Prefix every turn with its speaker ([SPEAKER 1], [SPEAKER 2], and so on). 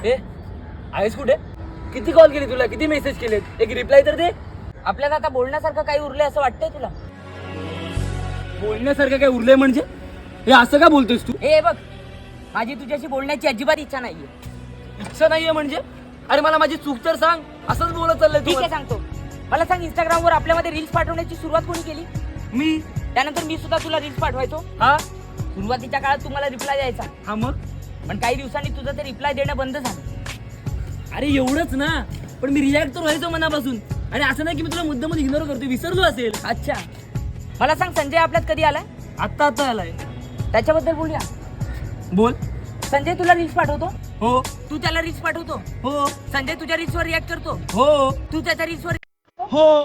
[SPEAKER 1] ए आहेस कुठे? किती कॉल केले तुला, किती मेसेज केलेत, एक रिप्लाय तर दे.
[SPEAKER 2] आपल्याला आता बोलण्यासारखं काही उरलंय असं वाटतंय तुला?
[SPEAKER 1] बोलण्यासारखं काय उरलंय म्हणजे? हे असं का बोलतोयस तू?
[SPEAKER 2] हे बघ, माझी तुझ्याशी बोलण्याची अजिबात इच्छा नाहीये.
[SPEAKER 1] इच्छा नाहीये म्हणजे? अरे मला माझी चूक तर सांग. असंच बोलत चाललंय
[SPEAKER 2] ठीक
[SPEAKER 1] तू.
[SPEAKER 2] आहे, सांगतो. मला सांग, इंस्टाग्रामवर आपल्यामध्ये रील्स पाठवण्याची सुरुवात कोणी केली?
[SPEAKER 1] मी.
[SPEAKER 2] त्यानंतर मी सुद्धा तुला रील्स पाठवायचो.
[SPEAKER 1] हा
[SPEAKER 2] सुरुवातीच्या काळात तुम्हाला रिप्लाय द्यायचा,
[SPEAKER 1] हा मग
[SPEAKER 2] पण काही दिवसांनी तुझं ते रिप्लाय देणं बंद झालं.
[SPEAKER 1] अरे एवढंच ना, पण मी रिॲक्ट तर व्हायचो मनापासून. आणि असं नाही की मी तुला मुद्दाम इग्नोर करतोय, विसरलो असेल.
[SPEAKER 2] अच्छा, मला सांग, संजय आपल्यात कधी आलाय?
[SPEAKER 1] आता आलाय.
[SPEAKER 2] त्याच्याबद्दल बोलूया.
[SPEAKER 1] बोल.
[SPEAKER 2] संजय तुला रील्स पाठवतो,
[SPEAKER 1] हो
[SPEAKER 2] तू त्याला रील्स पाठवतो.
[SPEAKER 1] हो
[SPEAKER 2] संजय तुझ्या रील्सवर रिॲक्ट करतो,
[SPEAKER 1] हो
[SPEAKER 2] तू त्याच्या रील्सवर.
[SPEAKER 1] हो